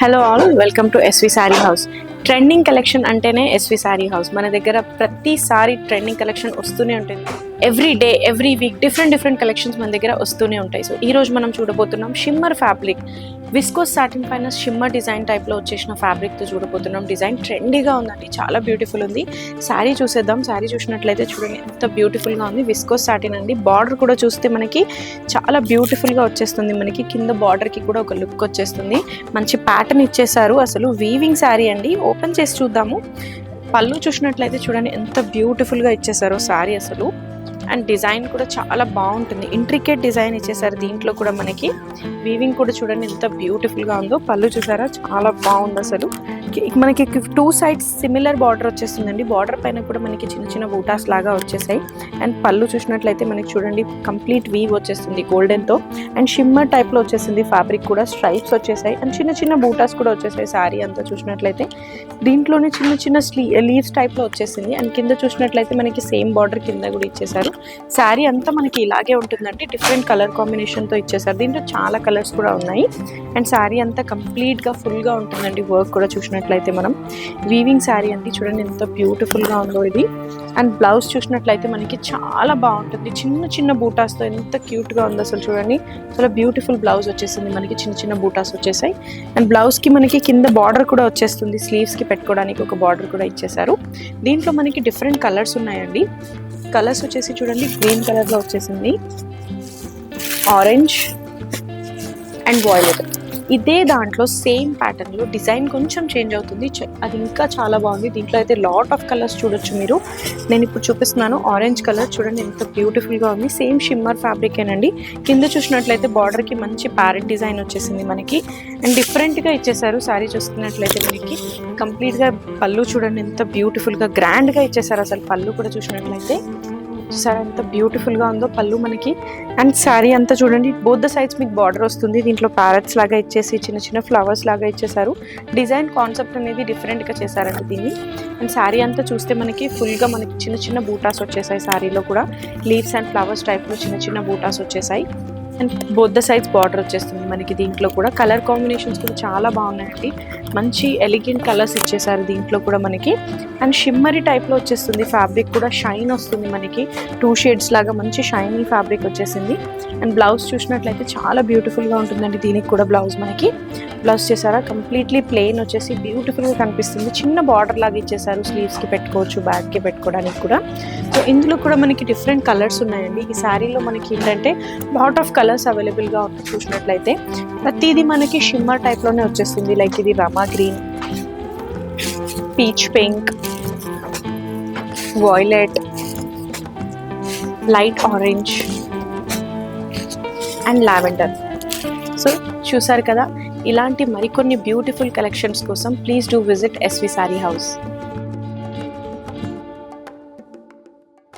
Hello all, welcome to SV sorry house. Trending collection అంటేనే SV sorry house. మన దగ్గర ప్రతిసారి ట్రెండింగ్ కలెక్షన్ వస్తూనే ఉంటుంది. Every day every week different collections మన దగ్గర వస్తూనే ఉంటాయి. సో ఈ రోజు మనం చూడబోతున్నాం షిమ్మర్ ఫ్యాబ్రిక్, విస్కోస్ సాటిన్ పైన షిమ్మర్ డిజైన్ టైప్లో వచ్చేసిన ఫ్యాబ్రిక్తో చూడబోతున్నాం. డిజైన్ ట్రెండీగా ఉందండి, చాలా బ్యూటిఫుల్ ఉంది. శారీ చూసేద్దాం. శారీ చూసినట్లయితే చూడండి ఎంత బ్యూటిఫుల్గా ఉంది. విస్కోస్ సాటిన్ అండి. బార్డర్ కూడా చూస్తే మనకి చాలా బ్యూటిఫుల్గా వచ్చేస్తుంది. మనకి కింద బార్డర్కి కూడా ఒక లుక్ వచ్చేస్తుంది. మంచి ప్యాటర్న్ ఇచ్చేసారు. అసలు వీవింగ్ శారీ అండి. ఓపెన్ చేసి చూద్దాము. పళ్ళు చూసినట్లయితే చూడండి ఎంత బ్యూటిఫుల్గా ఇచ్చేసారో శారీ అసలు. అండ్ డిజైన్ కూడా చాలా బాగుంటుంది. ఇంట్రికేట్ డిజైన్ ఇచ్చేసారు. దీంట్లో కూడా మనకి వీవింగ్ కూడా చూడండి ఎంత బ్యూటిఫుల్గా ఉందో. పళ్ళు చూసారా చాలా బాగుంది అసలు. మనకి 2 సైడ్స్ సిమిలర్ బార్డర్ వచ్చేస్తుందండి. బార్డర్ పైన కూడా మనకి చిన్న బూటాస్ లాగా వచ్చేసాయి. అండ్ పళ్ళు చూసినట్లయితే మనకి చూడండి కంప్లీట్ వీవ్ వచ్చేస్తుంది గోల్డెన్తో. అండ్ షిమ్మర్ టైప్లో వచ్చేసింది ఫ్యాబ్రిక్ కూడా. స్ట్రైప్స్ వచ్చేసాయి అండ్ చిన్న బూటాస్ కూడా వచ్చేసాయి. శారీ అంతా చూసినట్లయితే దీంట్లోనే చిన్న లీవ్స్ టైప్లో వచ్చేసింది. అండ్ కింద చూసినట్లయితే మనకి సేమ్ బార్డర్ కింద కూడా ఇచ్చేసారు. శారీ అంతా మనకి ఇలాగే ఉంటుందండి. డిఫరెంట్ కలర్ కాంబినేషన్తో ఇచ్చేసారు. దీంట్లో చాలా కలర్స్ కూడా ఉన్నాయి. అండ్ శారీ అంతా కంప్లీట్గా ఫుల్గా ఉంటుందండి. వర్క్ కూడా చూసినట్లయితే మనం వీవింగ్ శారీ అండి. చూడండి ఎంత బ్యూటిఫుల్గా ఉందో ఇది. అండ్ బ్లౌజ్ చూసినట్లయితే మనకి చాలా బాగుంటుంది. చిన్న బూటాస్తో ఎంత క్యూట్గా ఉందో అసలు. చూడండి చాలా బ్యూటిఫుల్ బ్లౌజ్ వచ్చేసింది. మనకి చిన్న బూటాస్ వచ్చేసాయి. అండ్ బ్లౌజ్కి మనకి కింద బార్డర్ కూడా వచ్చేస్తుంది. స్లీవ్స్కి పెట్టుకోవడానికి ఒక బార్డర్ కూడా ఇచ్చేసారు. దీంట్లో మనకి డిఫరెంట్ కలర్స్ ఉన్నాయండి. కలర్స్ వచ్చేసి చూడండి గ్రీన్ కలర్లో వచ్చేసింది, ఆరెంజ్ అండ్ వాయిలెట్. ఇదే దాంట్లో సేమ్ ప్యాటర్న్లో డిజైన్ కొంచెం చేంజ్ అవుతుంది. అది ఇంకా చాలా బాగుంది. దీంట్లో అయితే లాట్ ఆఫ్ కలర్స్ చూడొచ్చు మీరు. నేను ఇప్పుడు చూపిస్తున్నాను ఆరెంజ్ కలర్. చూడండి ఎంత బ్యూటిఫుల్గా ఉంది. సేమ్ షిమ్మర్ ఫ్యాబ్రికేనండి. కింద చూసినట్లయితే బార్డర్కి మంచి ప్యారెట్ డిజైన్ వచ్చేసింది మనకి. అండ్ డిఫరెంట్గా ఇచ్చేసారు. శారీ చూసుకున్నట్లయితే మనకి కంప్లీట్గా పళ్ళు చూడండి ఎంత బ్యూటిఫుల్గా గ్రాండ్గా ఇచ్చేసారు. అసలు పళ్ళు కూడా చూసినట్లయితే సారీ ఎంత బ్యూటిఫుల్గా ఉందో పళ్ళు మనకి. అండ్ శారీ అంతా చూడండి బోత్ ద సైడ్స్ మీకు బార్డర్ వస్తుంది. దీంట్లో ప్యారెట్స్ లాగా ఇచ్చేసి చిన్న ఫ్లవర్స్ లాగా ఇచ్చేసారు. డిజైన్ కాన్సెప్ట్ అనేది డిఫరెంట్గా చేశారండి దీన్ని. అండ్ శారీ అంతా చూస్తే మనకి ఫుల్గా మనకి చిన్న బూటాస్ వచ్చేసాయి. శారీలో కూడా లీవ్స్ అండ్ ఫ్లవర్స్ టైప్లో చిన్న బూటాస్ వచ్చేసాయి. And both the sides border వచ్చేస్తుంది మనకి. దీంట్లో కూడా కలర్ కాంబినేషన్స్ కూడా చాలా బాగున్నాయండి. మంచి ఎలిగెంట్ కలర్స్ ఇచ్చేసారు దీంట్లో కూడా మనకి. అండ్ షిమ్మరీ టైప్లో వచ్చేస్తుంది. ఫ్యాబ్రిక్ కూడా షైన్ వస్తుంది మనకి. 2 షేడ్స్ లాగా మంచి షైనీ ఫ్యాబ్రిక్ వచ్చేసింది. అండ్ బ్లౌజ్ చూసినట్లయితే చాలా బ్యూటిఫుల్గా ఉంటుందండి. దీనికి కూడా బ్లౌజ్ మనకి బ్లౌజ్ చేశారా కంప్లీట్లీ ప్లెయిన్ వచ్చేసి బ్యూటిఫుల్గా కనిపిస్తుంది. చిన్న బార్డర్ లాగా ఇచ్చేసారు. స్లీవ్స్కి పెట్టుకోవచ్చు, బ్యాక్కి పెట్టుకోవడానికి కూడా. సో ఇందులో కూడా మనకి డిఫరెంట్ కలర్స్ ఉన్నాయండి. ఈ శారీలో మనకి ఏంటంటే లాట్ ఆఫ్ కలర్స్ అవైలబుల్గా ఉంది. చూసినట్లయితే ప్రతిదీ మనకి షిమ్మర్ టైప్లోనే వచ్చేస్తుంది. లైక్ ఇది Rama green, peach pink, violet, light orange and lavender. So చూసారు కదా. ఇలాంటి మరికొన్ని బ్యూటిఫుల్ కలెక్షన్స్ కోసం please do visit SV sorry house.